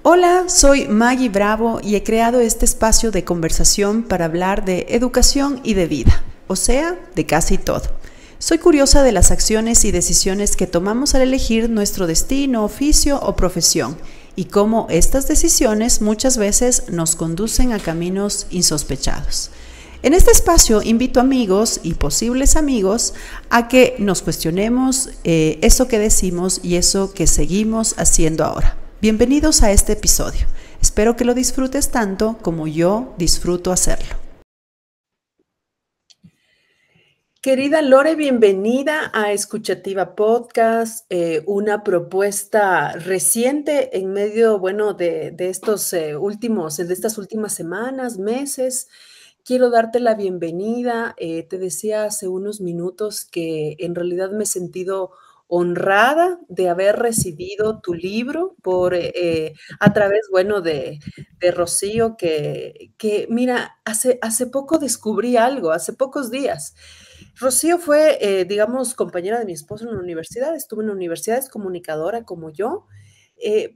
Hola, soy Maggie Bravo y he creado este espacio de conversación para hablar de educación y de vida, o sea, de casi todo. Soy curiosa de las acciones y decisiones que tomamos al elegir nuestro destino, oficio o profesión y cómo estas decisiones muchas veces nos conducen a caminos insospechados. En este espacio invito amigos y posibles amigos a que nos cuestionemos eso que decimos y eso que seguimos haciendo ahora. Bienvenidos a este episodio. Espero que lo disfrutes tanto como yo disfruto hacerlo. Querida Lore, bienvenida a Escuchativa Podcast, una propuesta reciente en medio, de estas últimas semanas, meses. Quiero darte la bienvenida. Te decía hace unos minutos que en realidad me he sentido honrada de haber recibido tu libro a través, de Rocío, que mira, hace poco descubrí algo, hace pocos días. Rocío fue, compañera de mi esposo en la universidad, estuvo en la universidad, es comunicadora como yo,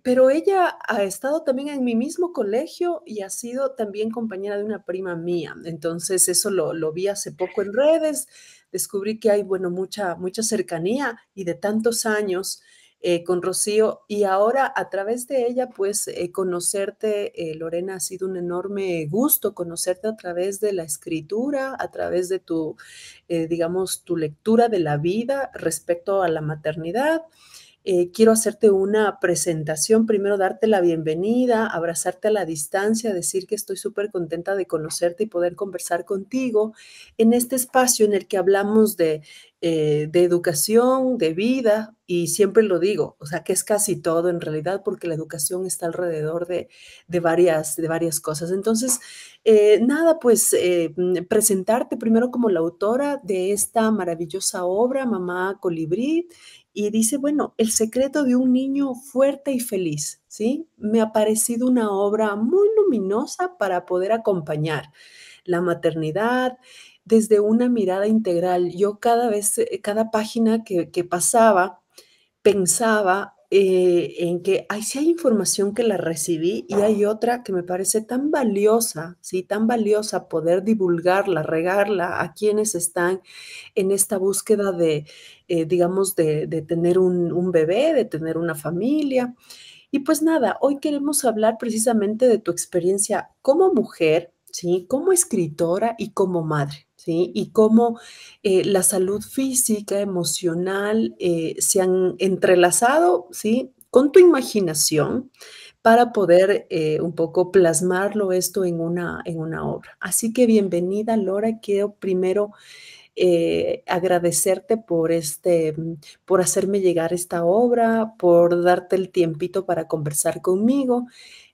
pero ella ha estado también en mi mismo colegio y ha sido también compañera de una prima mía. Entonces, eso lo vi hace poco en redes, descubrí que hay, mucha cercanía y de tantos años con Rocío y ahora a través de ella, pues conocerte, Lorena, ha sido un enorme gusto conocerte a través de la escritura, a través de tu lectura de la vida respecto a la maternidad. Quiero hacerte una presentación, primero darte la bienvenida, abrazarte a la distancia, decir que estoy súper contenta de conocerte y poder conversar contigo en este espacio en el que hablamos de educación, de vida, y siempre lo digo, o sea, que es casi todo en realidad, porque la educación está alrededor de varias cosas. Entonces, presentarte primero como la autora de esta maravillosa obra, Mamá Colibrí, y dice, bueno, el secreto de un niño fuerte y feliz, ¿sí? Me ha parecido una obra muy luminosa para poder acompañar la maternidad desde una mirada integral. Yo cada página que pasaba, pensaba en que sí hay información que la recibí y hay otra que me parece tan valiosa, ¿sí? Tan valiosa poder divulgarla, regarla a quienes están en esta búsqueda de tener un bebé, de tener una familia. Y pues nada, hoy queremos hablar precisamente de tu experiencia como mujer, ¿sí? Como escritora y como madre, ¿sí? Y cómo la salud física, emocional, se han entrelazado, ¿sí? Con tu imaginación para poder un poco plasmarlo esto en una obra. Así que bienvenida, Lora. Quiero primero agradecerte por hacerme llegar esta obra, por darte el tiempito para conversar conmigo.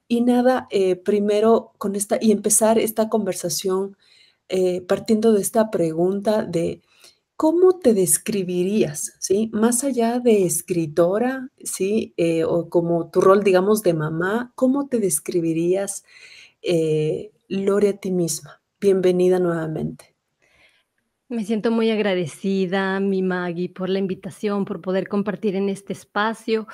Y nada, primero y empezar esta conversación partiendo de esta pregunta de ¿cómo te describirías? ¿Sí? Más allá de escritora, ¿sí? O como tu rol, digamos, de mamá, ¿cómo te describirías, Lore, a ti misma? Bienvenida nuevamente. Me siento muy agradecida, mi Maggie, por la invitación, por poder compartir en este espacio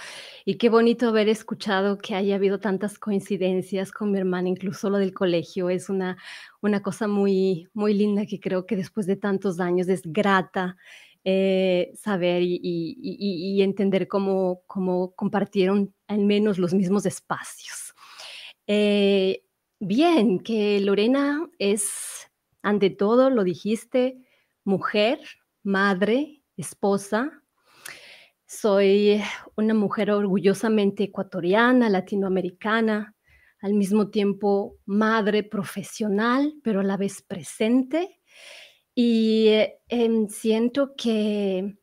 y qué bonito haber escuchado que haya habido tantas coincidencias con mi hermana, incluso lo del colegio. Es una cosa muy, muy linda que creo que después de tantos años es grata saber y entender cómo compartieron al menos los mismos espacios. Eh, Bien, que Lorena es, ante todo, lo dijiste, mujer, madre, esposa. Soy una mujer orgullosamente ecuatoriana, latinoamericana, al mismo tiempo madre profesional, pero a la vez presente. Y siento que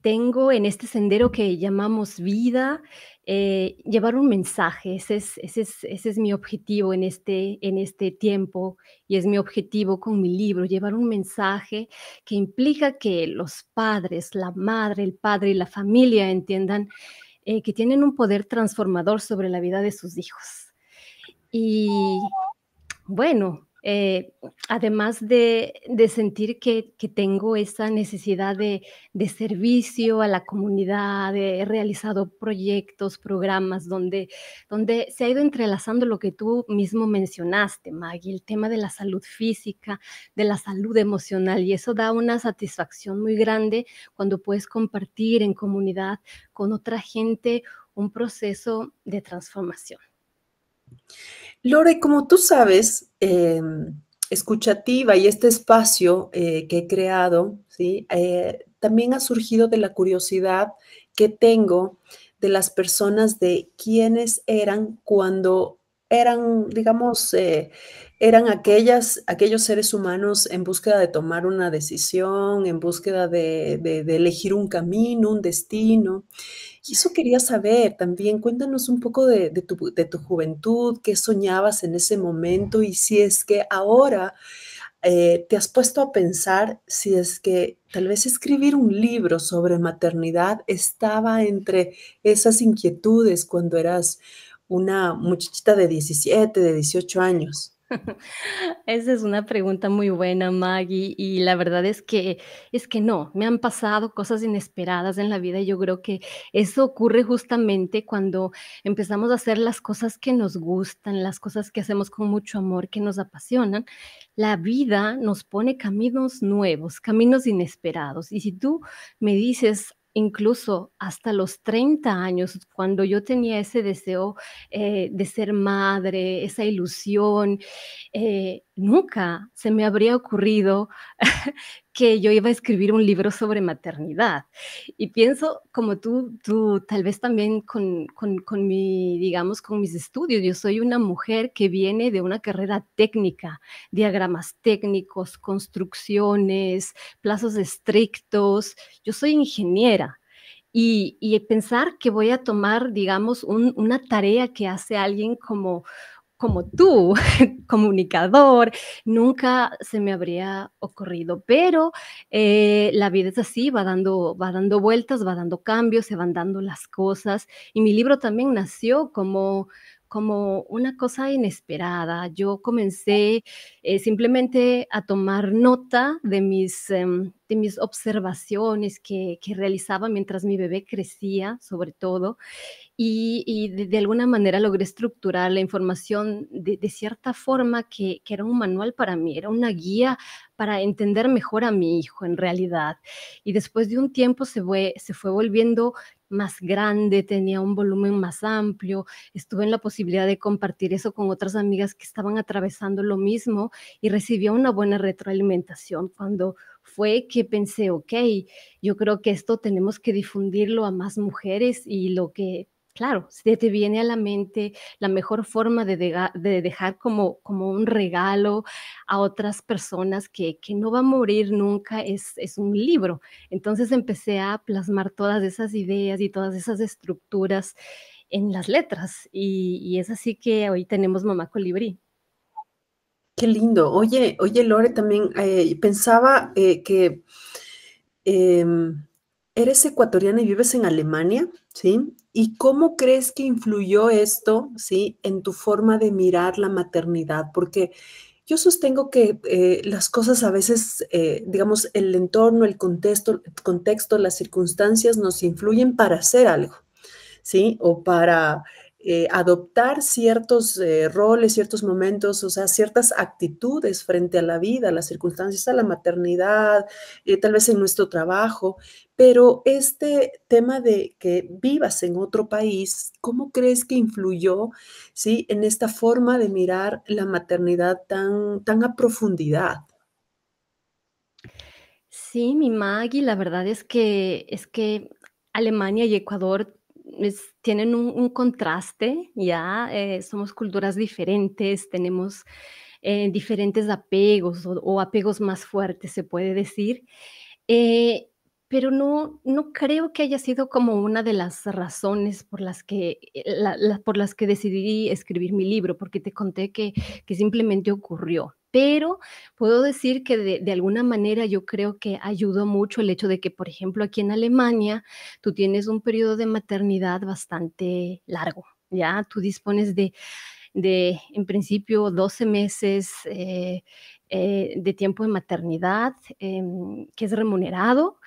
tengo en este sendero que llamamos vida, llevar un mensaje. Ese es mi objetivo en este tiempo y es mi objetivo con mi libro, llevar un mensaje que implica que los padres, la madre, el padre y la familia entiendan que tienen un poder transformador sobre la vida de sus hijos. Y bueno. eh, además de sentir que tengo esa necesidad de servicio a la comunidad, he realizado proyectos, programas donde se ha ido entrelazando lo que tú mismo mencionaste, Maggie, el tema de la salud física, de la salud emocional, y eso da una satisfacción muy grande cuando puedes compartir en comunidad con otra gente un proceso de transformación. Lore, como tú sabes, Escuchativa y este espacio que he creado, ¿sí? También ha surgido de la curiosidad que tengo de las personas de quiénes eran cuando eran, digamos, eran aquellos seres humanos en búsqueda de tomar una decisión, en búsqueda de elegir un camino, un destino. Y eso quería saber también. Cuéntanos un poco de tu juventud, qué soñabas en ese momento y si es que ahora te has puesto a pensar si es que tal vez escribir un libro sobre maternidad estaba entre esas inquietudes cuando eras una muchachita de 17, de 18 años. Esa es una pregunta muy buena, Maggie, y la verdad es que no, me han pasado cosas inesperadas en la vida y yo creo que eso ocurre justamente cuando empezamos a hacer las cosas que nos gustan, las cosas que hacemos con mucho amor, que nos apasionan. La vida nos pone caminos nuevos, caminos inesperados. Y si tú me dices incluso hasta los 30 años, cuando yo tenía ese deseo de ser madre, esa ilusión, nunca se me habría ocurrido que yo iba a escribir un libro sobre maternidad. Y pienso, como tú tal vez también con mi, digamos, con mis estudios. Yo soy una mujer que viene de una carrera técnica, diagramas técnicos, construcciones, plazos estrictos. Yo soy ingeniera. Y pensar que voy a tomar, digamos, una tarea que hace alguien como tú, comunicador, nunca se me habría ocurrido, pero la vida es así, va dando vueltas, va dando cambios, se van dando las cosas, y mi libro también nació como una cosa inesperada. Yo comencé simplemente a tomar nota de mis observaciones que realizaba mientras mi bebé crecía, sobre todo, y de alguna manera logré estructurar la información de cierta forma que era un manual para mí, era una guía para entender mejor a mi hijo en realidad. Y después de un tiempo se fue volviendo más grande, tenía un volumen más amplio, estuve en la posibilidad de compartir eso con otras amigas que estaban atravesando lo mismo y recibía una buena retroalimentación. Cuando fue que pensé, ok, yo creo que esto tenemos que difundirlo a más mujeres y lo que claro, se te viene a la mente la mejor forma de dejar como un regalo a otras personas que no va a morir nunca es un libro. Entonces empecé a plasmar todas esas ideas y todas esas estructuras en las letras, y es así que hoy tenemos Mamá Colibrí. Qué lindo. Oye, Lore, también pensaba que em, eres ecuatoriana y vives en Alemania, ¿sí? ¿Y cómo crees que influyó esto, ¿sí? En tu forma de mirar la maternidad, porque yo sostengo que las cosas a veces, digamos, el entorno, el contexto, las circunstancias nos influyen para hacer algo. ¿Sí? O para adoptar ciertos roles, ciertos momentos, o sea, ciertas actitudes frente a la vida, a las circunstancias, a la maternidad, tal vez en nuestro trabajo. Pero este tema de que vivas en otro país, ¿cómo crees que influyó, sí, en esta forma de mirar la maternidad tan a profundidad? Sí, mi Maggie, la verdad es que Alemania y Ecuador tienen un contraste, ya somos culturas diferentes, tenemos diferentes apegos o apegos más fuertes, se puede decir. Eh, pero no creo que haya sido como una de las razones por las que, por las que decidí escribir mi libro, porque te conté que simplemente ocurrió. Pero puedo decir que de alguna manera yo creo que ayudó mucho el hecho de que, por ejemplo, aquí en Alemania, tú tienes un periodo de maternidad bastante largo, ¿ya? Tú dispones de de, en principio, 12 meses de tiempo de maternidad, que es remunerado,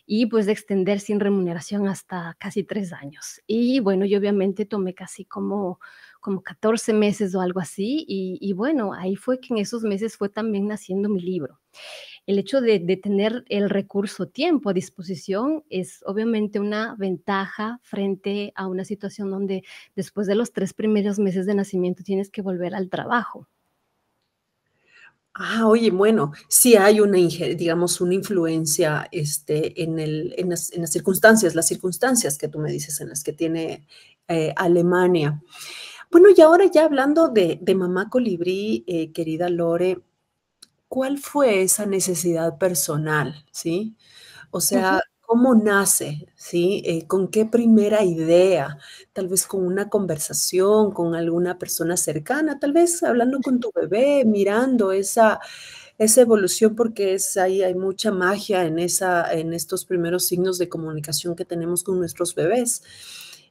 y pues de extender sin remuneración hasta casi 3 años. Y bueno, yo obviamente tomé casi como 14 meses o algo así, y bueno, ahí fue que en esos meses fue también naciendo mi libro. El hecho de tener el recurso tiempo a disposición es obviamente una ventaja frente a una situación donde después de los 3 primeros meses de nacimiento tienes que volver al trabajo. Oye, bueno, sí hay una digamos, una influencia, en las circunstancias que tú me dices en las que tiene, Alemania. Bueno, y ahora ya hablando de Mamá Colibrí, querida Lore, ¿cuál fue esa necesidad personal, sí? O Ujú. sea, ¿cómo nace, sí? ¿Con qué primera idea? Tal vez con una conversación con alguna persona cercana, tal vez hablando con tu bebé, mirando esa evolución, porque ahí hay mucha magia en estos primeros signos de comunicación que tenemos con nuestros bebés.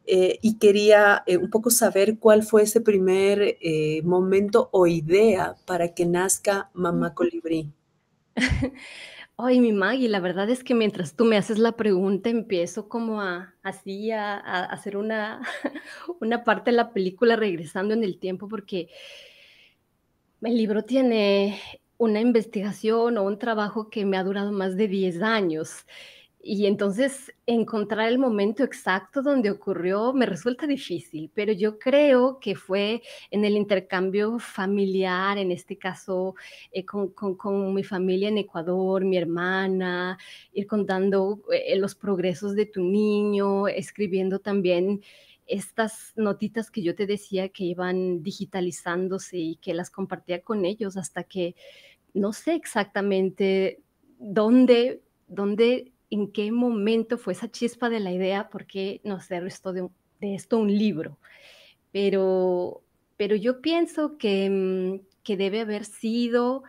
Y quería un poco saber cuál fue ese primer momento o idea para que nazca Mamá Ujú. Colibrí. Ay, mi Maggie, la verdad es que mientras tú me haces la pregunta, empiezo como a hacer una una parte de la película regresando en el tiempo, porque el libro tiene una investigación o un trabajo que me ha durado más de 10 años. Y entonces encontrar el momento exacto donde ocurrió me resulta difícil, pero yo creo que fue en el intercambio familiar, en este caso, con mi familia en Ecuador, mi hermana, ir contando, los progresos de tu niño, escribiendo también estas notitas que yo te decía que iban digitalizándose y que las compartía con ellos hasta que no sé exactamente dónde, en qué momento fue esa chispa de la idea, porque no sé, de esto un libro. Pero pero yo pienso que debe haber sido,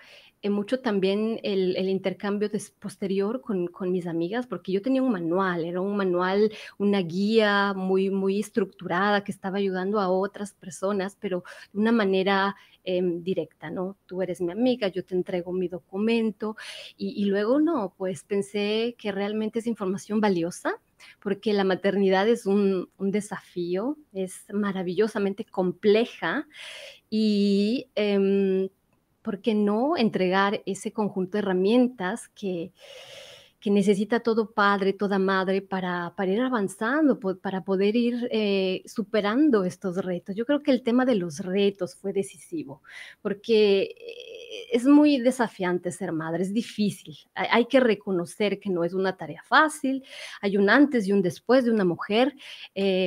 mucho también el intercambio posterior con mis amigas, porque yo tenía un manual, era un manual, una guía muy estructurada que estaba ayudando a otras personas, pero de una manera, directa, ¿no? Tú eres mi amiga, yo te entrego mi documento, y luego no, pues pensé que realmente es información valiosa, porque la maternidad es un desafío, es maravillosamente compleja y, ¿por qué no entregar ese conjunto de herramientas que necesita todo padre, toda madre para ir avanzando, para poder ir superando estos retos? Yo creo que el tema de los retos fue decisivo, porque es muy desafiante ser madre, es difícil. Hay que reconocer que no es una tarea fácil, hay un antes y un después de una mujer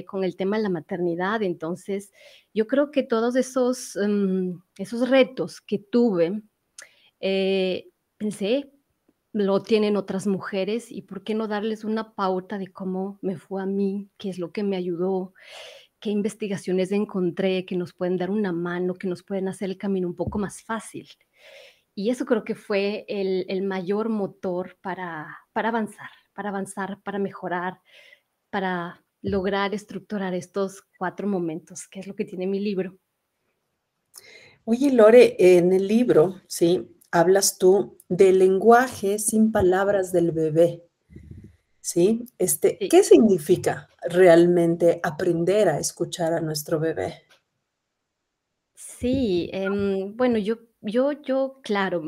con el tema de la maternidad. Entonces, yo creo que todos esos retos que tuve, pensé, lo tienen otras mujeres y por qué no darles una pauta de cómo me fue a mí, qué es lo que me ayudó, qué investigaciones encontré que nos pueden dar una mano, que nos pueden hacer el camino un poco más fácil. Y eso creo que fue el mayor motor para avanzar, para mejorar, para lograr estructurar estos 4 momentos, que es lo que tiene mi libro. Oye, Lore, en el libro, sí, hablas tú del lenguaje sin palabras del bebé, ¿sí? Sí. ¿Qué significa realmente aprender a escuchar a nuestro bebé? Sí, bueno, claro,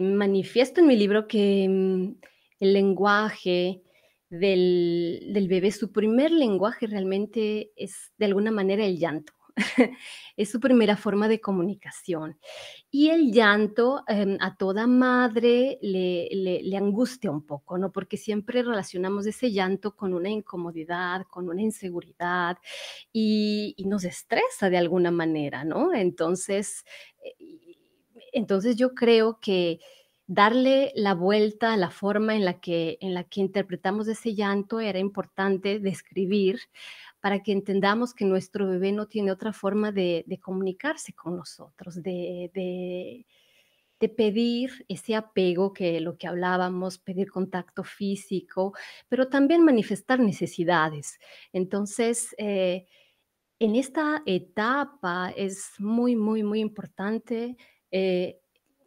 manifiesto en mi libro que, el lenguaje del bebé, su primer lenguaje realmente es, de alguna manera, el llanto. Es su primera forma de comunicación. Y el llanto, a toda madre le angustia un poco, ¿no? Porque siempre relacionamos ese llanto con una incomodidad, con una inseguridad, y nos estresa de alguna manera, ¿no? Entonces yo creo que darle la vuelta a la forma en la que interpretamos ese llanto era importante describir para que entendamos que nuestro bebé no tiene otra forma de comunicarse con nosotros, de pedir ese apego, que lo que hablábamos, pedir contacto físico, pero también manifestar necesidades. Entonces, En esta etapa es muy, muy, muy importante, eh,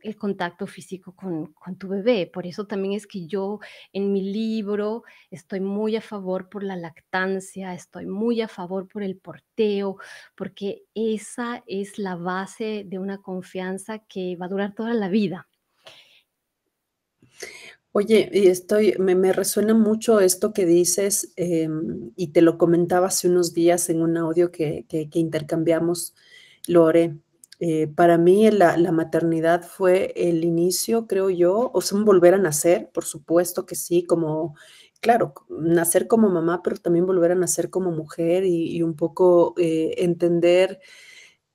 el contacto físico con tu bebé. Por eso también es que yo en mi libro estoy muy a favor por la lactancia, estoy muy a favor por el porteo, porque esa es la base de una confianza que va a durar toda la vida. Oye, y me resuena mucho esto que dices, y te lo comentaba hace unos días en un audio que intercambiamos, Lore. Para mí la maternidad fue el inicio, creo yo, o sea, un volver a nacer, por supuesto que sí, como, claro, nacer como mamá, pero también volver a nacer como mujer y un poco entender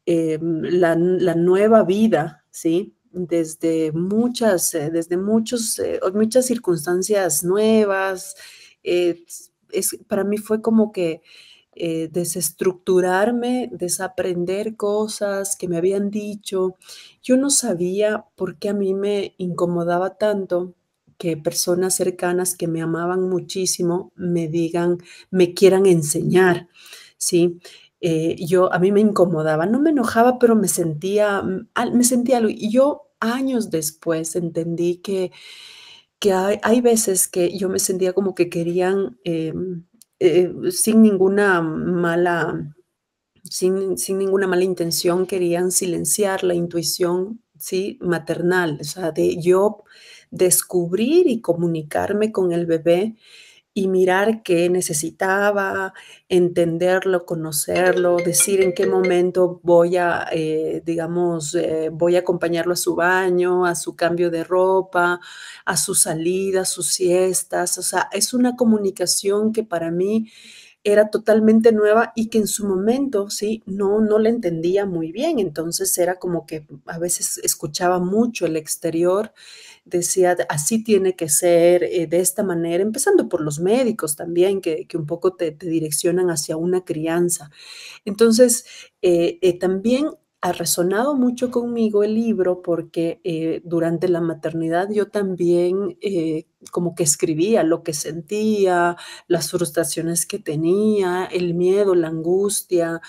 la nueva vida, ¿sí? Desde muchas circunstancias nuevas. Para mí fue como que desestructurarme, desaprender cosas que me habían dicho. Yo no sabía por qué a mí me incomodaba tanto que personas cercanas que me amaban muchísimo me quieran enseñar, ¿sí? A mí me incomodaba, no me enojaba, pero me sentía algo. Y yo años después entendí que hay veces que yo me sentía como que querían, sin ninguna sin ninguna mala intención, querían silenciar la intuición, ¿sí? Maternal, o sea, de yo descubrir y comunicarme con el bebé y mirar qué necesitaba, entenderlo, conocerlo, decir en qué momento voy a acompañarlo a su baño, a su cambio de ropa, a su salida, a sus siestas. O sea, es una comunicación que para mí era totalmente nueva y que en su momento, sí, no la entendía muy bien. Entonces era como que a veces escuchaba mucho el exterior, decía, así tiene que ser, de esta manera, empezando por los médicos también, que un poco te direccionan hacia una crianza. Entonces, también ha resonado mucho conmigo el libro porque durante la maternidad yo también como que escribía lo que sentía, las frustraciones que tenía, el miedo, la angustia,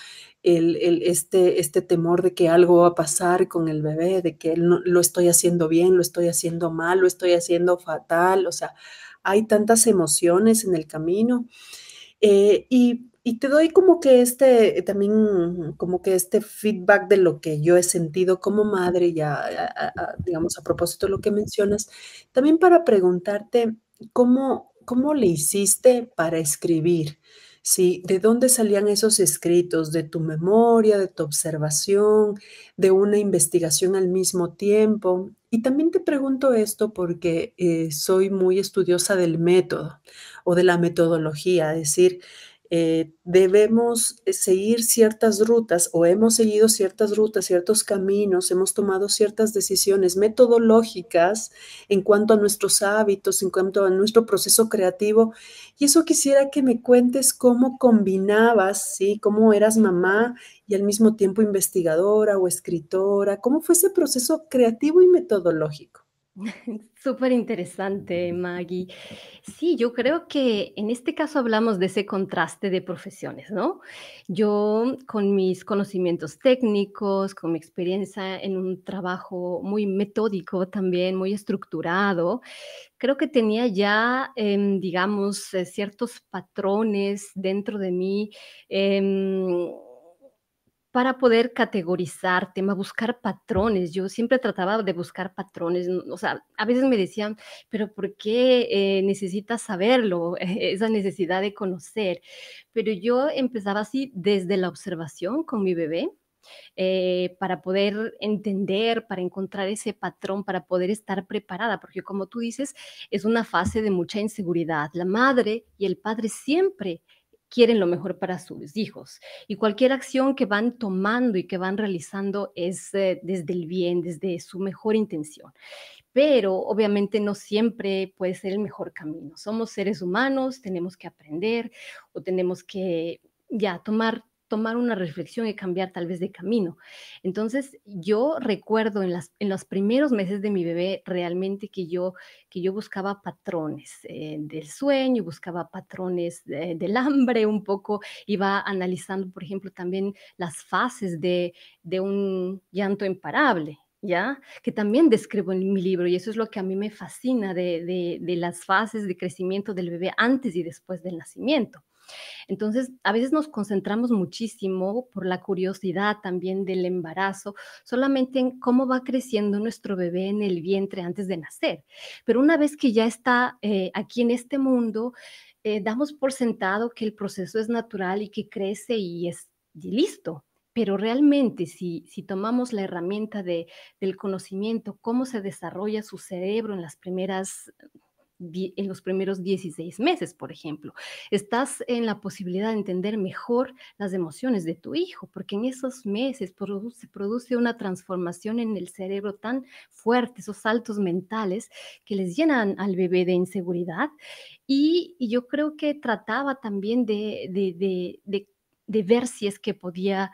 este temor de que algo va a pasar con el bebé, de que lo estoy haciendo bien, lo estoy haciendo mal, lo estoy haciendo fatal. O sea, hay tantas emociones en el camino. Y te doy como que también como que este feedback de lo que yo he sentido como madre, ya, digamos, a propósito de lo que mencionas, también para preguntarte cómo le hiciste para escribir, ¿sí? ¿De dónde salían esos escritos? ¿De tu memoria, de tu observación, de una investigación al mismo tiempo? Y también te pregunto esto porque soy muy estudiosa del método o de la metodología, es decir, debemos seguir ciertas rutas o hemos seguido ciertas rutas, ciertos caminos, hemos tomado ciertas decisiones metodológicas en cuanto a nuestros hábitos, en cuanto a nuestro proceso creativo. Y eso quisiera que me cuentes cómo combinabas, ¿sí? Cómo eras mamá y al mismo tiempo investigadora o escritora. ¿Cómo fue ese proceso creativo y metodológico? Súper interesante, Maggie. Sí, yo creo que en este caso hablamos de ese contraste de profesiones, ¿no? Yo con mis conocimientos técnicos, con mi experiencia en un trabajo muy metódico también, muy estructurado, creo que tenía ya, digamos, ciertos patrones dentro de mí, em, para poder categorizar tema, buscar patrones. Yo siempre trataba de buscar patrones, o sea, a veces me decían, pero ¿por qué necesitas saberlo? Esa necesidad de conocer. Pero yo empezaba así desde la observación con mi bebé, para poder entender, para encontrar ese patrón, para poder estar preparada, porque como tú dices, es una fase de mucha inseguridad. La madre y el padre siempre quieren lo mejor para sus hijos y cualquier acción que van tomando y que van realizando es desde el bien, desde su mejor intención, pero obviamente no siempre puede ser el mejor camino. Somos seres humanos, tenemos que aprender o tenemos que ya tomar tomar una reflexión y cambiar tal vez de camino. Entonces, yo recuerdo en los primeros meses de mi bebé realmente que yo buscaba patrones del sueño, buscaba patrones del hambre un poco, iba analizando, por ejemplo, también las fases de un llanto imparable. ¿Ya? Que también describo en mi libro, y eso es lo que a mí me fascina de las fases de crecimiento del bebé antes y después del nacimiento. Entonces, a veces nos concentramos muchísimo por la curiosidad también del embarazo, solamente en cómo va creciendo nuestro bebé en el vientre antes de nacer. Pero una vez que ya está aquí en este mundo, damos por sentado que el proceso es natural y que crece y listo. Pero realmente, si tomamos la herramienta del conocimiento, cómo se desarrolla su cerebro en las primeras en los primeros 16 meses, por ejemplo. Estás en la posibilidad de entender mejor las emociones de tu hijo, porque en esos meses se produce una transformación en el cerebro tan fuerte, esos saltos mentales que les llenan al bebé de inseguridad. Y yo creo que trataba también de ver si es que podía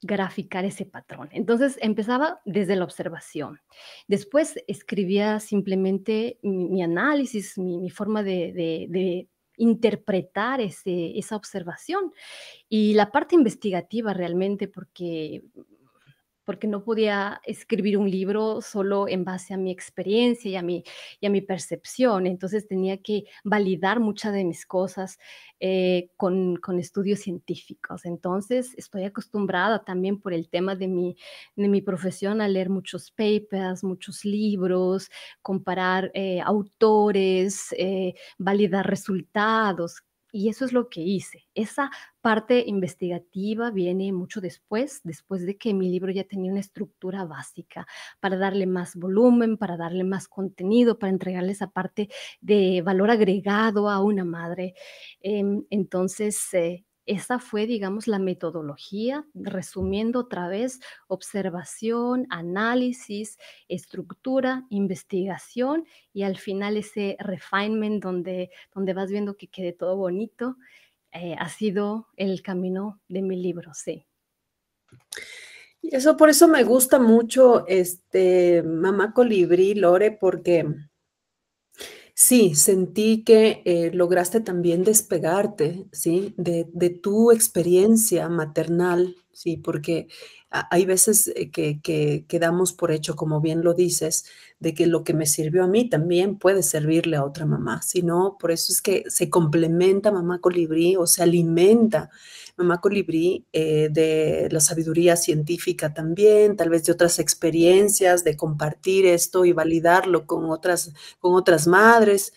graficar ese patrón. Entonces empezaba desde la observación. Después escribía simplemente mi análisis, mi forma de interpretar esa observación y la parte investigativa realmente porque no podía escribir un libro solo en base a mi experiencia y a mi percepción. Entonces tenía que validar muchas de mis cosas con estudios científicos. Entonces estoy acostumbrada también por el tema de mi profesión a leer muchos papers, muchos libros, comparar autores, validar resultados. Y eso es lo que hice. Esa parte investigativa viene mucho después de que mi libro ya tenía una estructura básica, para darle más volumen, para darle más contenido, para entregarle esa parte de valor agregado a una madre. Entonces, esa fue, digamos, la metodología, resumiendo otra vez, observación, análisis, estructura, investigación y al final ese refinement donde vas viendo que quede todo bonito ha sido el camino de mi libro, sí. Y eso, por eso me gusta mucho Mamá Colibrí, Lore, porque sí, sentí que lograste también despegarte, ¿sí? De tu experiencia maternal, ¿sí? Porque hay veces que damos por hecho, como bien lo dices, de que lo que me sirvió a mí también puede servirle a otra mamá. Si no, por eso es que se complementa Mamá Colibrí o se alimenta Mamá Colibrí de la sabiduría científica también, tal vez de otras experiencias, de compartir esto y validarlo con otras madres,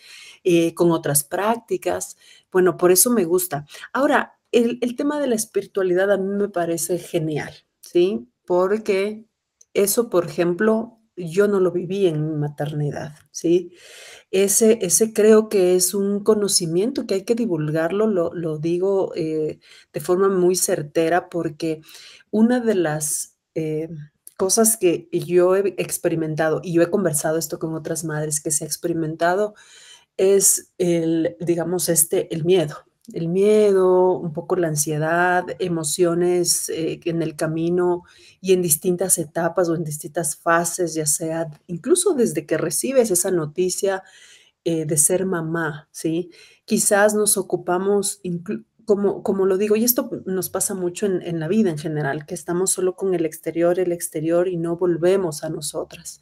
con otras prácticas. Bueno, por eso me gusta. Ahora, el tema de la espiritualidad a mí me parece genial, ¿sí? Porque eso, por ejemplo, yo no lo viví en mi maternidad, ¿sí? Ese creo que es un conocimiento que hay que divulgarlo, lo digo de forma muy certera, porque una de las cosas que yo he experimentado, y yo he conversado esto con otras madres que se ha experimentado, es digamos, el miedo, un poco la ansiedad, emociones que en el camino y en distintas etapas o en distintas fases, ya sea incluso desde que recibes esa noticia de ser mamá, ¿sí? Quizás nos ocupamos, como lo digo, y esto nos pasa mucho en la vida en general, que estamos solo con el exterior y no volvemos a nosotras.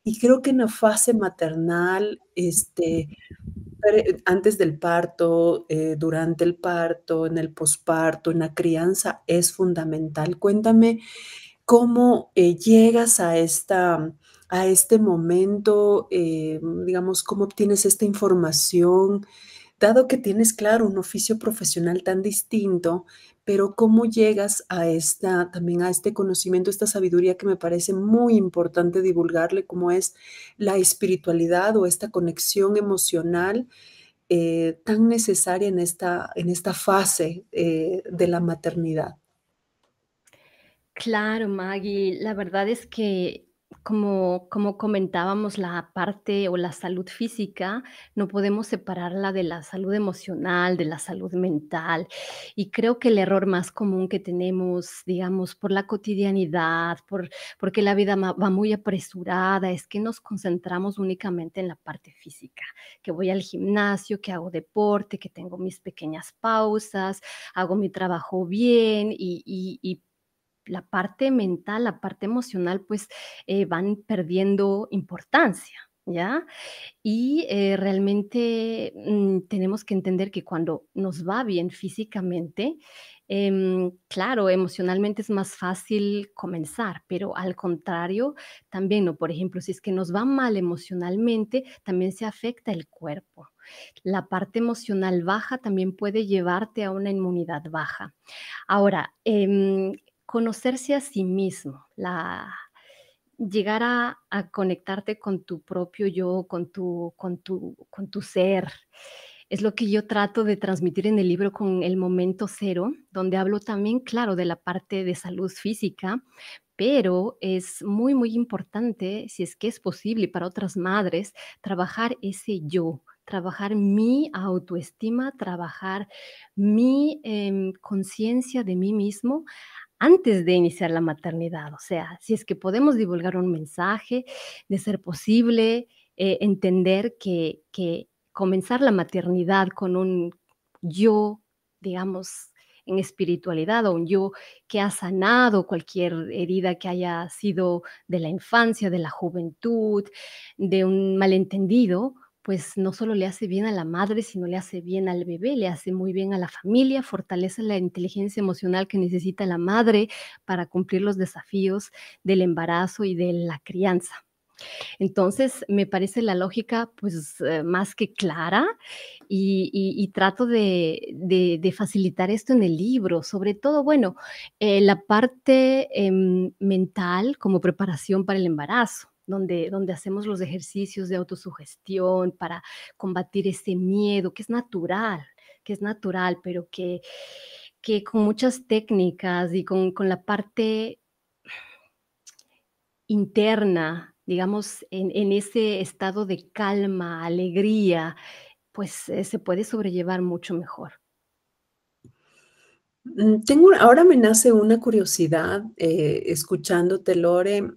Y creo que en la fase maternal, antes del parto, durante el parto, en el posparto, en la crianza, es fundamental. Cuéntame cómo llegas a este momento, digamos, cómo obtienes esta información, dado que tienes, claro, un oficio profesional tan distinto, pero cómo llegas a también a este conocimiento, esta sabiduría que me parece muy importante divulgarle, como es la espiritualidad o esta conexión emocional tan necesaria en esta fase de la maternidad. Claro, Maggie, la verdad es que como comentábamos, la parte o la salud física, no podemos separarla de la salud emocional, de la salud mental. Y creo que el error más común que tenemos, digamos, por la cotidianidad, porque la vida va muy apresurada, es que nos concentramos únicamente en la parte física, que voy al gimnasio, que hago deporte, que tengo mis pequeñas pausas, hago mi trabajo bien y la parte mental, la parte emocional, pues, van perdiendo importancia, ¿ya? Y, realmente, tenemos que entender que cuando nos va bien físicamente, claro, emocionalmente es más fácil comenzar, pero al contrario, también, ¿no? Por ejemplo, si es que nos va mal emocionalmente, también se afecta el cuerpo. La parte emocional baja también puede llevarte a una inmunidad baja. Ahora, conocerse a sí mismo, llegar a conectarte con tu propio yo, con tu ser, es lo que yo trato de transmitir en el libro con El Momento Cero, donde hablo también, claro, de la parte de salud física, pero es muy, muy importante, si es que es posible para otras madres, trabajar ese yo, trabajar mi autoestima, trabajar mi, conciencia de mí mismo antes de iniciar la maternidad. O sea, si es que podemos divulgar un mensaje, de ser posible, entender que comenzar la maternidad con un yo, digamos, en espiritualidad, o un yo que ha sanado cualquier herida que haya sido de la infancia, de la juventud, de un malentendido, pues no solo le hace bien a la madre, sino le hace bien al bebé, le hace muy bien a la familia, fortalece la inteligencia emocional que necesita la madre para cumplir los desafíos del embarazo y de la crianza. Entonces, me parece la lógica, pues, más que clara, y trato de facilitar esto en el libro, sobre todo, bueno, la parte, mental como preparación para el embarazo, donde hacemos los ejercicios de autosugestión para combatir ese miedo que es natural, pero que con muchas técnicas y con la parte interna, digamos, en ese estado de calma, alegría, pues, se puede sobrellevar mucho mejor. Ahora me nace una curiosidad, escuchándote, Lore.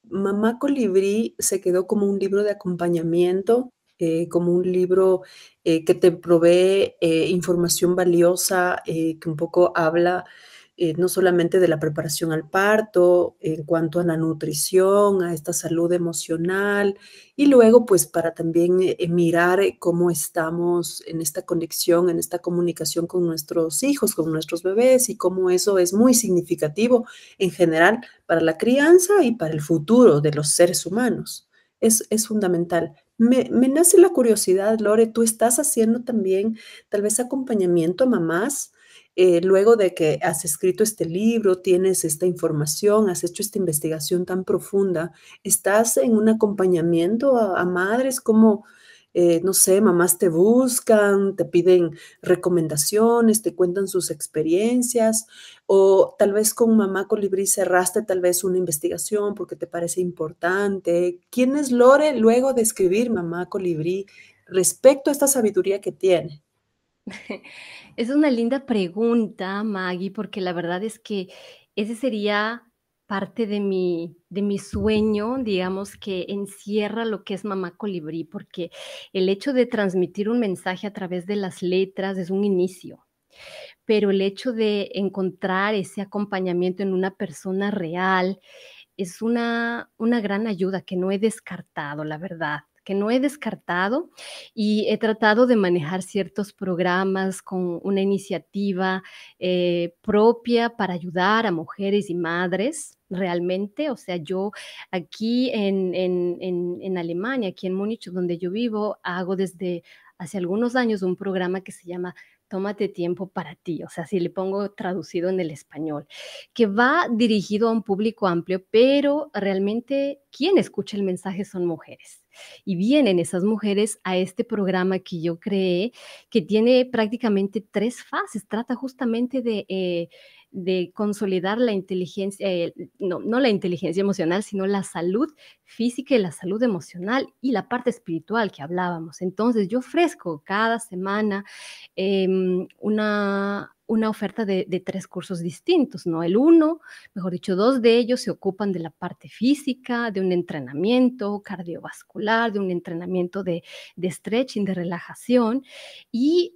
Mamá Colibrí se quedó como un libro de acompañamiento, como un libro que te provee información valiosa, que un poco habla no solamente de la preparación al parto, en cuanto a la nutrición, a esta salud emocional, y luego pues para también mirar cómo estamos en esta conexión, en esta comunicación con nuestros hijos, con nuestros bebés, y cómo eso es muy significativo en general para la crianza y para el futuro de los seres humanos. Es fundamental. Me nace la curiosidad, Lore, ¿tú estás haciendo también tal vez acompañamiento a mamás? Luego de que has escrito este libro, tienes esta información, has hecho esta investigación tan profunda, ¿estás en un acompañamiento a madres? Como, no sé, mamás te buscan, te piden recomendaciones, te cuentan sus experiencias, o tal vez con Mamá Colibrí cerraste tal vez una investigación porque te parece importante? ¿Quién es Lore luego de escribir Mamá Colibrí respecto a esta sabiduría que tiene? Es una linda pregunta, Maggie, porque la verdad es que ese sería parte de mi sueño, digamos, que encierra lo que es Mamá Colibrí, porque el hecho de transmitir un mensaje a través de las letras es un inicio, pero el hecho de encontrar ese acompañamiento en una persona real es una gran ayuda que no he descartado, la verdad, que no he descartado, y he tratado de manejar ciertos programas con una iniciativa, propia para ayudar a mujeres y madres realmente. O sea, yo aquí en Alemania, aquí en Múnich, donde yo vivo, hago desde hace algunos años un programa que se llama Tómate tiempo para ti, o sea, si le pongo traducido en el español, que va dirigido a un público amplio, pero realmente quien escucha el mensaje son mujeres. Y vienen esas mujeres a este programa que yo creé, que tiene prácticamente 3 fases. Trata justamente de consolidar la inteligencia, no la inteligencia emocional, sino la salud física y la salud emocional y la parte espiritual que hablábamos. Entonces, yo ofrezco cada semana una oferta de 3 cursos distintos, ¿no? El uno, mejor dicho, 2 de ellos se ocupan de la parte física, de un entrenamiento cardiovascular, de un entrenamiento de stretching, de relajación, y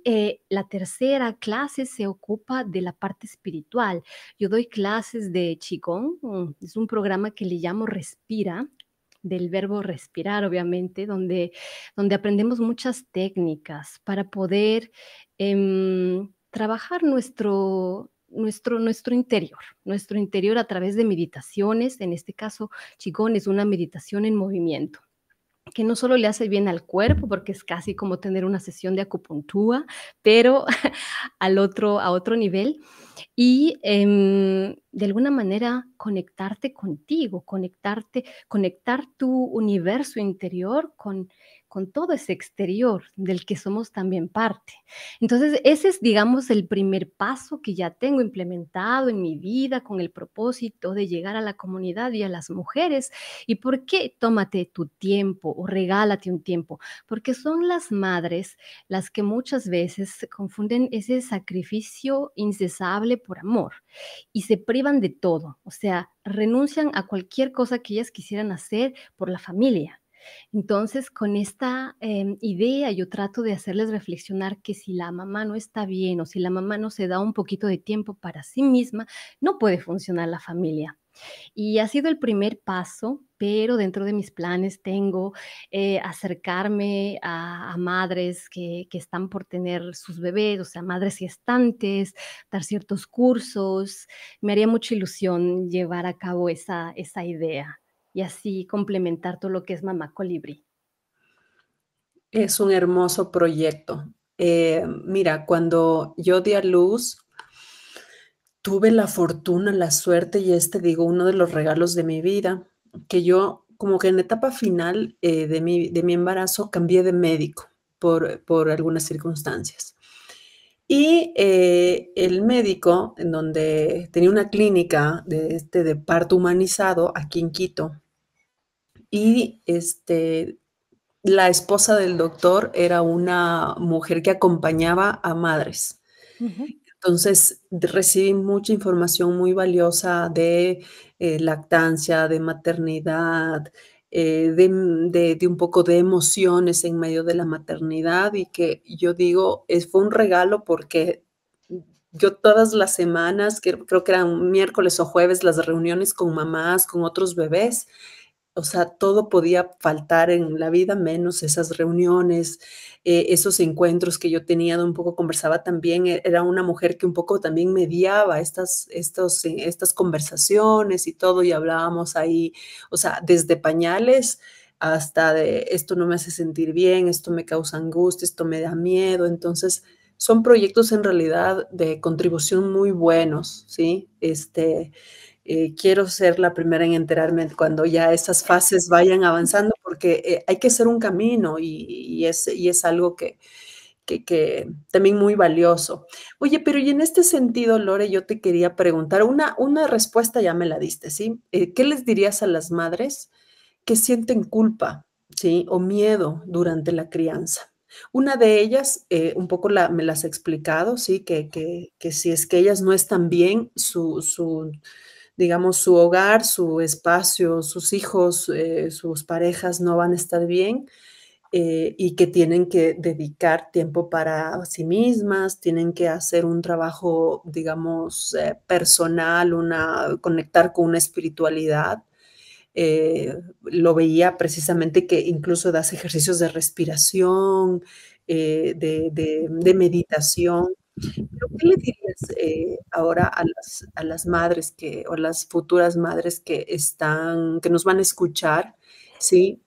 la tercera clase se ocupa de la parte espiritual. Yo doy clases de Qigong, es un programa que le llamo Respira, del verbo respirar, obviamente, donde aprendemos muchas técnicas para poder trabajar nuestro interior a través de meditaciones. En este caso, Qigong es una meditación en movimiento que no solo le hace bien al cuerpo, porque es casi como tener una sesión de acupuntura, pero a otro nivel, y de alguna manera conectarte contigo, conectar tu universo interior con todo ese exterior del que somos también parte. Entonces, ese es, digamos, el primer paso que ya tengo implementado en mi vida con el propósito de llegar a la comunidad y a las mujeres. ¿Y por qué tómate tu tiempo o regálate un tiempo? Porque son las madres las que muchas veces confunden ese sacrificio incesable por amor y se privan de todo, o sea, renuncian a cualquier cosa que ellas quisieran hacer por la familia. Entonces, con esta idea, yo trato de hacerles reflexionar que si la mamá no está bien o si la mamá no se da un poquito de tiempo para sí misma, no puede funcionar la familia. Y ha sido el primer paso, pero dentro de mis planes tengo acercarme a madres que están por tener sus bebés, o sea, madres gestantes, dar ciertos cursos. Me haría mucha ilusión llevar a cabo esa idea y así complementar todo lo que es Mamá Colibrí. Es un hermoso proyecto. Mira, cuando yo di a luz, tuve la fortuna, la suerte y digo, uno de los regalos de mi vida, que yo como que en la etapa final de mi embarazo cambié de médico por algunas circunstancias. Y el médico, en donde tenía una clínica de parto humanizado aquí en Quito, y la esposa del doctor era una mujer que acompañaba a madres. Ujú. Entonces, recibí mucha información muy valiosa de lactancia, de maternidad, de un poco de emociones en medio de la maternidad y que yo digo, fue un regalo porque yo todas las semanas, creo que eran miércoles o jueves, las reuniones con mamás, con otros bebés, o sea, todo podía faltar en la vida, menos esas reuniones, esos encuentros que yo tenía, de un poco conversaba también, era una mujer que un poco también mediaba estas conversaciones y todo, y hablábamos ahí, o sea, desde pañales hasta de esto no me hace sentir bien, esto me causa angustia, esto me da miedo. Entonces, son proyectos en realidad de contribución muy buenos, ¿sí? Quiero ser la primera en enterarme cuando ya esas fases vayan avanzando, porque hay que hacer un camino y es algo que también muy valioso. Oye, pero y en este sentido, Lore, yo te quería preguntar, una respuesta ya me la diste, ¿sí? ¿Qué les dirías a las madres que sienten culpa, ¿sí? O miedo durante la crianza? Una de ellas, un poco me las has explicado, ¿sí? Que si es que ellas no están bien, digamos, su hogar, su espacio, sus hijos, sus parejas no van a estar bien, y que tienen que dedicar tiempo para sí mismas, tienen que hacer un trabajo, digamos, personal, conectar con una espiritualidad. Lo veía precisamente que incluso das ejercicios de respiración, de meditación. ¿Pero qué le dirías ahora a las madres o las futuras madres que nos van a escuchar, ¿sí?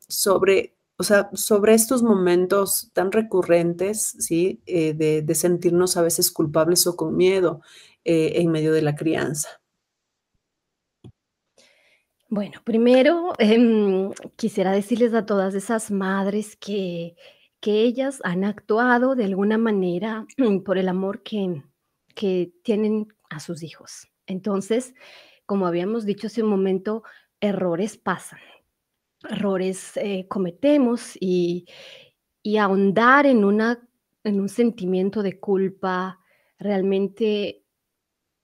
O sea, sobre estos momentos tan recurrentes, ¿sí? De sentirnos a veces culpables o con miedo en medio de la crianza. Bueno, primero, quisiera decirles a todas esas madres que ellas han actuado de alguna manera por el amor que tienen a sus hijos. Entonces, como habíamos dicho hace un momento, errores pasan, errores cometemos y ahondar en un sentimiento de culpa realmente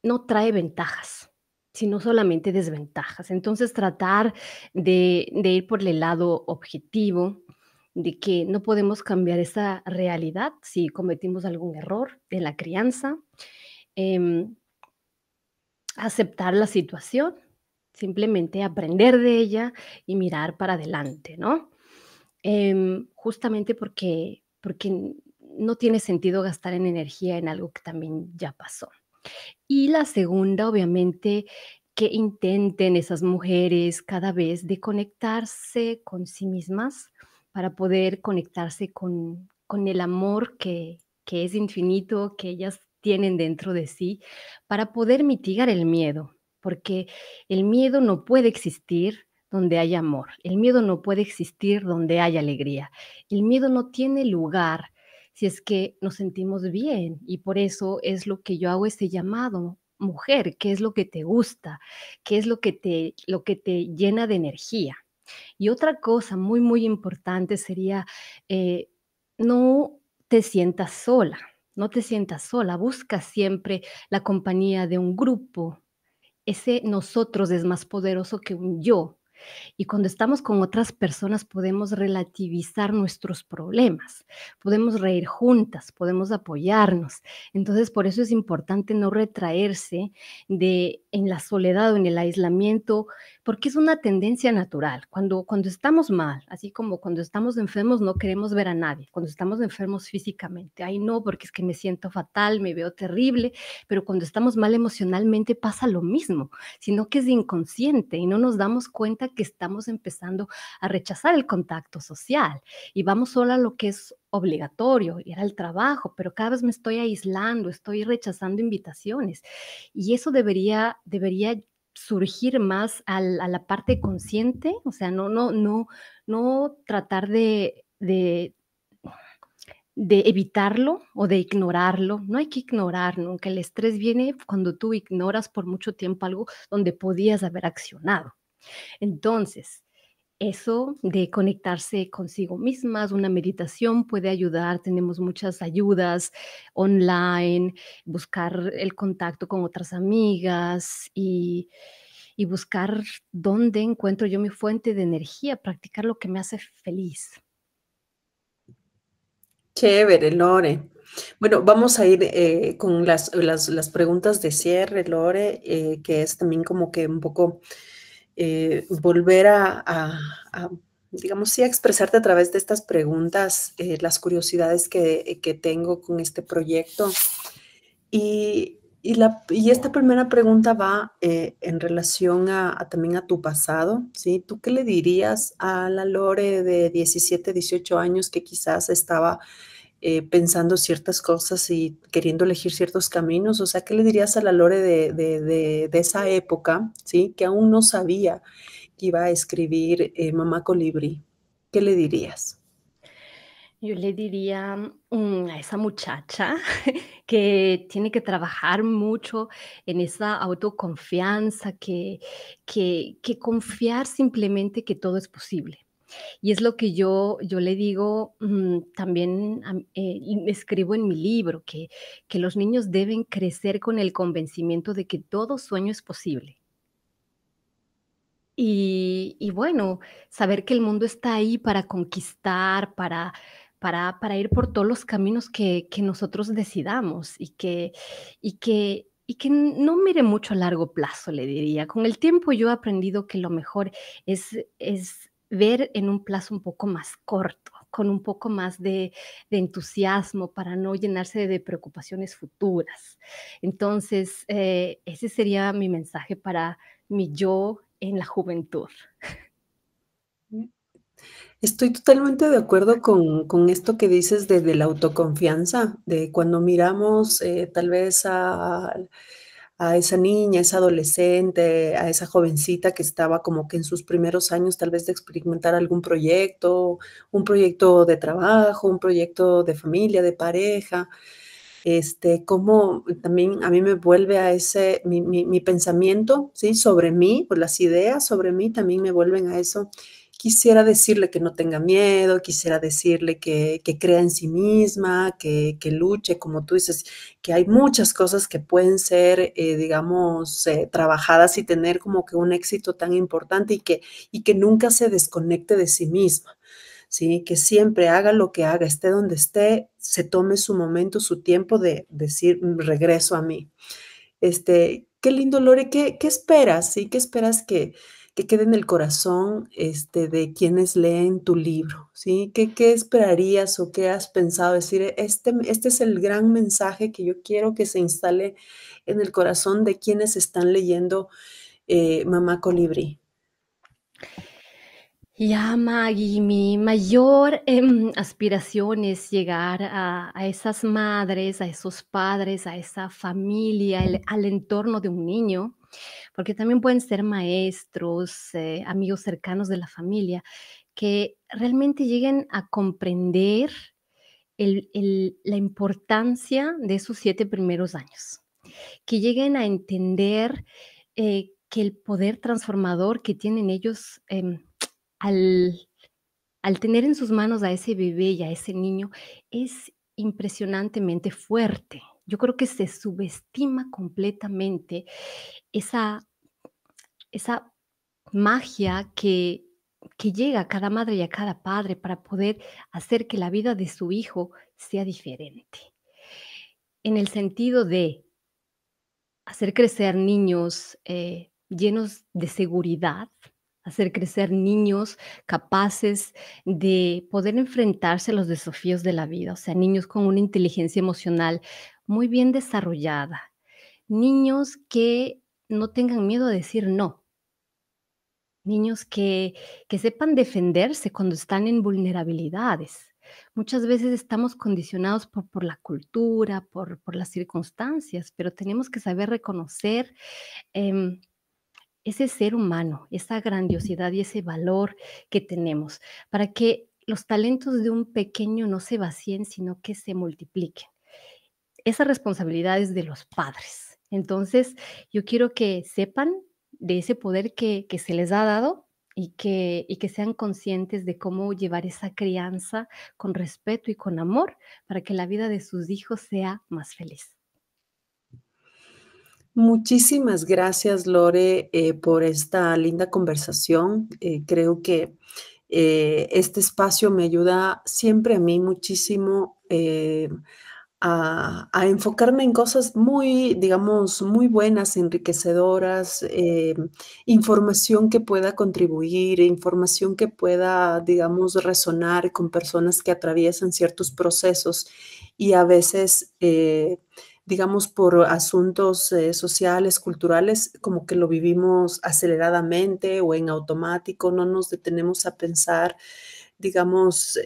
no trae ventajas, sino solamente desventajas. Entonces, tratar de ir por el lado objetivo, de que no podemos cambiar esa realidad si cometimos algún error en la crianza, em, aceptar la situación, simplemente aprender de ella y mirar para adelante, ¿no? Justamente porque no tiene sentido gastar en energía en algo que también ya pasó. Y la segunda, obviamente, que intenten esas mujeres cada vez de conectarse con sí mismas para poder conectarse con el amor que es infinito, que ellas tienen dentro de sí, para poder mitigar el miedo, porque el miedo no puede existir donde hay amor, el miedo no puede existir donde hay alegría, el miedo no tiene lugar si es que nos sentimos bien. Y por eso es lo que yo hago ese llamado, mujer, ¿qué es lo que te gusta? ¿Qué es lo que te llena de energía? Y otra cosa muy, muy importante sería, eh, no te sientas sola, no te sientas sola, busca siempre la compañía de un grupo. Ese nosotros es más poderoso que un yo. Y cuando estamos con otras personas podemos relativizar nuestros problemas, podemos reír juntas, podemos apoyarnos. Entonces, por eso es importante no retraerse en la soledad o en el aislamiento, porque es una tendencia natural. Cuando estamos mal, así como cuando estamos enfermos, no queremos ver a nadie. Cuando estamos enfermos físicamente, ay no, porque es que me siento fatal, me veo terrible, pero cuando estamos mal emocionalmente pasa lo mismo, sino que es inconsciente y no nos damos cuenta que estamos empezando a rechazar el contacto social y vamos solo a lo que es obligatorio, ir al trabajo, pero cada vez me estoy aislando, estoy rechazando invitaciones y eso debería surgir más a la parte consciente, o sea, no tratar de evitarlo o de ignorarlo. No hay que ignorar nunca. El estrés viene cuando tú ignoras por mucho tiempo algo donde podías haber accionado. Entonces, eso de conectarse consigo mismas, una meditación puede ayudar. Tenemos muchas ayudas online, buscar el contacto con otras amigas y buscar dónde encuentro yo mi fuente de energía, practicar lo que me hace feliz. Chévere, Lore. Bueno, vamos a ir con las preguntas de cierre, Lore, que es también como que un poco volver a, digamos, sí, a expresarte a través de estas preguntas, las curiosidades que tengo con este proyecto. Y esta primera pregunta va en relación también a tu pasado, ¿sí? ¿Tú qué le dirías a la Lore de 17, 18 años que quizás estaba pensando ciertas cosas y queriendo elegir ciertos caminos? O sea, ¿qué le dirías a la Lore de esa época, ¿sí? Que aún no sabía que iba a escribir Mamá Colibrí. ¿Qué le dirías? Yo le diría, a esa muchacha que tiene que trabajar mucho en esa autoconfianza, que confiar simplemente que todo es posible. Y es lo que yo le digo, también, y escribo en mi libro, que los niños deben crecer con el convencimiento de que todo sueño es posible. Y bueno, saber que el mundo está ahí para conquistar, para ir por todos los caminos que nosotros decidamos y que no mire mucho a largo plazo, le diría. Con el tiempo yo he aprendido que lo mejor es ver en un plazo un poco más corto, con un poco más de entusiasmo para no llenarse de preocupaciones futuras. Entonces, ese sería mi mensaje para mi yo en la juventud. Estoy totalmente de acuerdo con esto que dices de la autoconfianza, de cuando miramos tal vez a esa niña, esa adolescente, a esa jovencita que estaba como que en sus primeros años tal vez de experimentar algún proyecto, un proyecto de trabajo, un proyecto de familia, de pareja, cómo también a mí me vuelve a ese, mi pensamiento, ¿sí? Sobre mí, pues las ideas sobre mí también me vuelven a eso. Quisiera decirle que no tenga miedo, quisiera decirle que crea en sí misma, que luche, como tú dices, que hay muchas cosas que pueden ser, digamos, trabajadas y tener como que un éxito tan importante y que nunca se desconecte de sí misma. ¿Sí? Que siempre haga lo que haga, esté donde esté, se tome su momento, su tiempo de decir, regreso a mí. Qué lindo, Lore, ¿qué esperas? ¿Sí? ¿Qué esperas que quede en el corazón de quienes leen tu libro? ¿Sí? ¿Qué esperarías o qué has pensado? Decir, este es el gran mensaje que yo quiero que se instale en el corazón de quienes están leyendo Mamá Colibrí. Ya, Maggie, mi mayor aspiración es llegar a esas madres, a esos padres, a esa familia, al entorno de un niño, porque también pueden ser maestros, amigos cercanos de la familia, que realmente lleguen a comprender la importancia de esos 7 primeros años, que lleguen a entender que el poder transformador que tienen ellos al, al tener en sus manos a ese bebé y a ese niño es impresionantemente fuerte. Yo creo que se subestima completamente esa, esa magia que llega a cada madre y a cada padre para poder hacer que la vida de su hijo sea diferente. En el sentido de hacer crecer niños llenos de seguridad, hacer crecer niños capaces de poder enfrentarse a los desafíos de la vida, o sea, niños con una inteligencia emocional muy bien desarrollada, niños que no tengan miedo a decir no, niños que sepan defenderse cuando están en vulnerabilidades. Muchas veces estamos condicionados por la cultura, por las circunstancias, pero tenemos que saber reconocer em, ese ser humano, esa grandiosidad y ese valor que tenemos, para que los talentos de un pequeño no se vacíen, sino que se multipliquen. Esa responsabilidad es de los padres. Entonces, yo quiero que sepan de ese poder que se les ha dado y que sean conscientes de cómo llevar esa crianza con respeto y con amor para que la vida de sus hijos sea más feliz. Muchísimas gracias, Lore, por esta linda conversación. Creo que este espacio me ayuda siempre a mí muchísimo a enfocarme en cosas muy, digamos, muy buenas, enriquecedoras, información que pueda contribuir, información que pueda, digamos, resonar con personas que atraviesan ciertos procesos y a veces, digamos, por asuntos sociales, culturales, como que lo vivimos aceleradamente o en automático, no nos detenemos a pensar, digamos,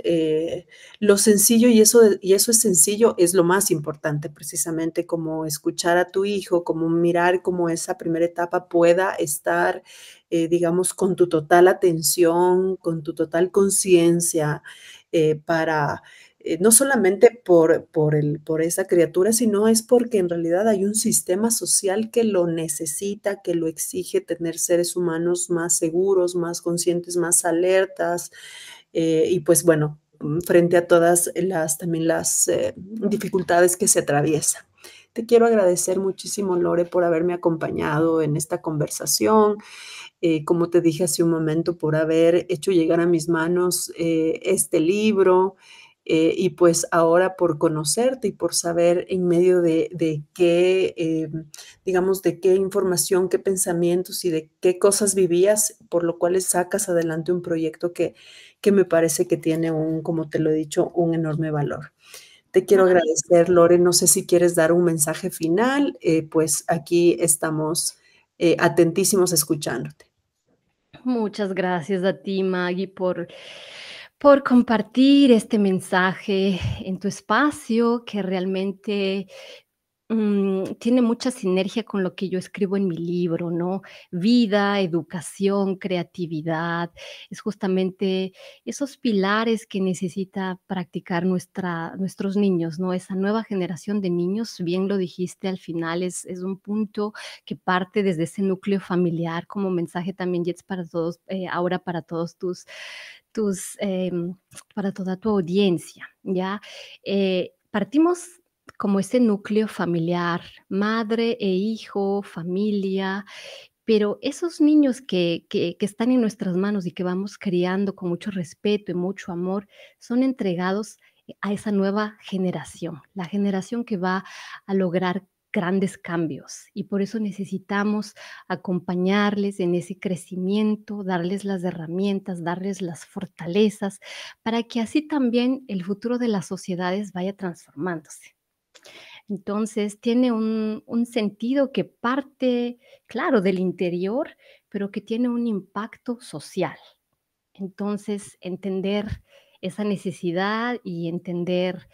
lo sencillo y eso es sencillo, es lo más importante, precisamente como escuchar a tu hijo, como mirar cómo esa primera etapa pueda estar, digamos, con tu total atención, con tu total conciencia, para, no solamente por esa criatura, sino es porque en realidad hay un sistema social que lo necesita, que lo exige tener seres humanos más seguros, más conscientes, más alertas, y pues bueno, frente a todas las también las dificultades que se atraviesan. Te quiero agradecer muchísimo, Lore, por haberme acompañado en esta conversación. Como te dije hace un momento, por haber hecho llegar a mis manos este libro. Y pues ahora por conocerte y por saber en medio de qué, digamos, de qué información, qué pensamientos y de qué cosas vivías, por lo cual sacas adelante un proyecto que me parece que tiene un, como te lo he dicho, un enorme valor. Te quiero Ay, agradecer, Lore. No sé si quieres dar un mensaje final, pues aquí estamos atentísimos escuchándote. muchas gracias a ti, Maggie, por compartir este mensaje en tu espacio que realmente tiene mucha sinergia con lo que yo escribo en mi libro, ¿no? Vida, educación, creatividad, es justamente esos pilares que necesita practicar nuestros niños, ¿no? Esa nueva generación de niños, bien lo dijiste al final, es un punto que parte desde ese núcleo familiar, como mensaje también, Jets, para todos, ahora para todos tus para toda tu audiencia, ¿ya? Partimos como ese núcleo familiar, madre e hijo, familia, pero esos niños que están en nuestras manos y que vamos criando con mucho respeto y mucho amor, son entregados a esa nueva generación, la generación que va a lograr grandes cambios. Y por eso necesitamos acompañarles en ese crecimiento, darles las herramientas, darles las fortalezas, para que así también el futuro de las sociedades vaya transformándose. Entonces, tiene un sentido que parte, claro, del interior, pero que tiene un impacto social. Entonces, entender esa necesidad y entender,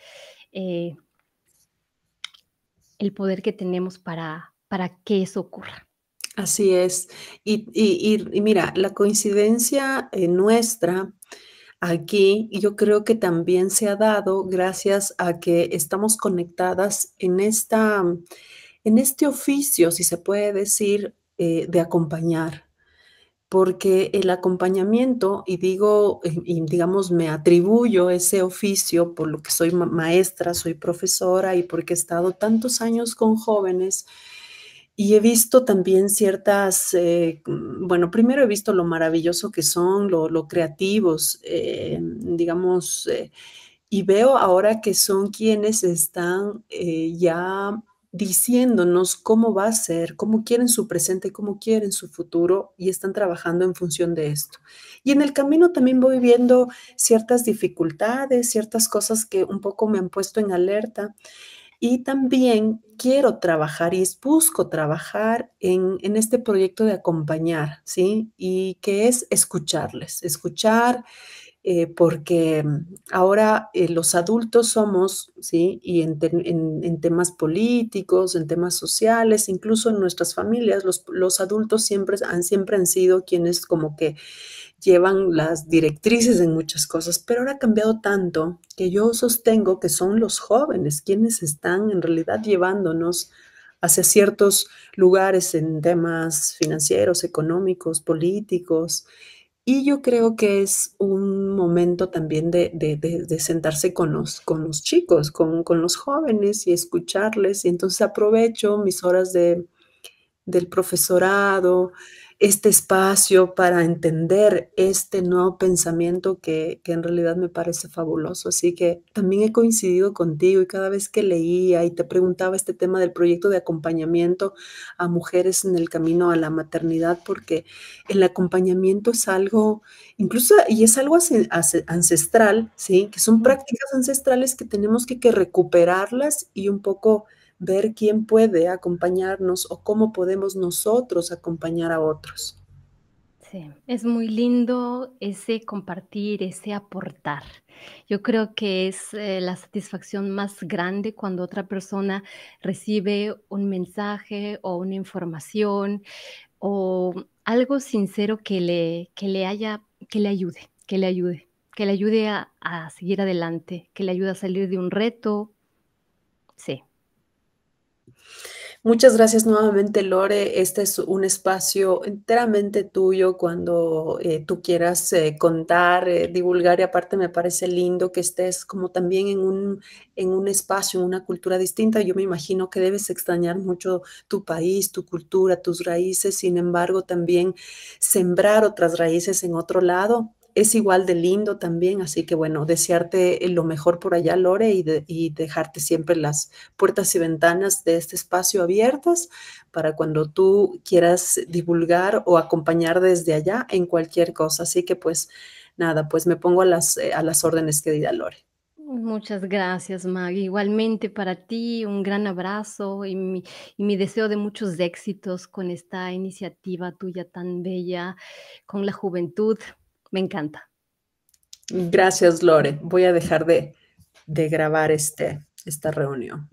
eh, el poder que tenemos para que eso ocurra. Así es. Y mira, la coincidencia, nuestra aquí, yo creo que también se ha dado gracias a que estamos conectadas en este oficio, si se puede decir, de acompañar. Porque el acompañamiento, y digo, y digamos, me atribuyo ese oficio por lo que soy maestra, soy profesora y porque he estado tantos años con jóvenes y he visto también ciertas, bueno, primero he visto lo maravilloso que son, lo creativos, digamos, y veo ahora que son quienes están ya diciéndonos cómo va a ser, cómo quieren su presente, cómo quieren su futuro y están trabajando en función de esto. Y en el camino también voy viendo ciertas dificultades, ciertas cosas que un poco me han puesto en alerta y también quiero trabajar y busco trabajar en este proyecto de acompañar, ¿sí? Y que es escucharles, escuchar, porque ahora los adultos somos, ¿sí? Y en temas políticos, en temas sociales, incluso en nuestras familias, los adultos siempre han sido quienes como que llevan las directrices en muchas cosas, pero ahora ha cambiado tanto que yo sostengo que son los jóvenes quienes están en realidad llevándonos hacia ciertos lugares en temas financieros, económicos, políticos. Y yo creo que es un momento también de sentarse con los chicos, con los jóvenes y escucharles. Y entonces aprovecho mis horas del profesorado, este espacio para entender este nuevo pensamiento que en realidad me parece fabuloso. Así que también he coincidido contigo y cada vez que leía y te preguntaba este tema del proyecto de acompañamiento a mujeres en el camino a la maternidad, porque el acompañamiento es algo, incluso, y es algo ancestral, ¿sí? Que son prácticas ancestrales que tenemos que recuperarlas y un poco ver quién puede acompañarnos o cómo podemos nosotros acompañar a otros. Sí, es muy lindo ese compartir, ese aportar. Yo creo que es la satisfacción más grande cuando otra persona recibe un mensaje o una información o algo sincero que le ayude, que le ayude, que le ayude a seguir adelante, que le ayude a salir de un reto. Sí. Muchas gracias nuevamente, Lore. Este es un espacio enteramente tuyo cuando tú quieras contar, divulgar y aparte me parece lindo que estés como también en un espacio, en una cultura distinta. Yo me imagino que debes extrañar mucho tu país, tu cultura, tus raíces, sin embargo también sembrar otras raíces en otro lado. Es igual de lindo también, así que bueno, desearte lo mejor por allá, Lore, y dejarte siempre las puertas y ventanas de este espacio abiertas para cuando tú quieras divulgar o acompañar desde allá en cualquier cosa. Así que pues nada, pues me pongo a las órdenes, querida Lore. Muchas gracias, Maggie. Igualmente para ti, un gran abrazo y mi deseo de muchos éxitos con esta iniciativa tuya tan bella, con la juventud. Me encanta. Gracias, Lore. Voy a dejar de grabar esta reunión.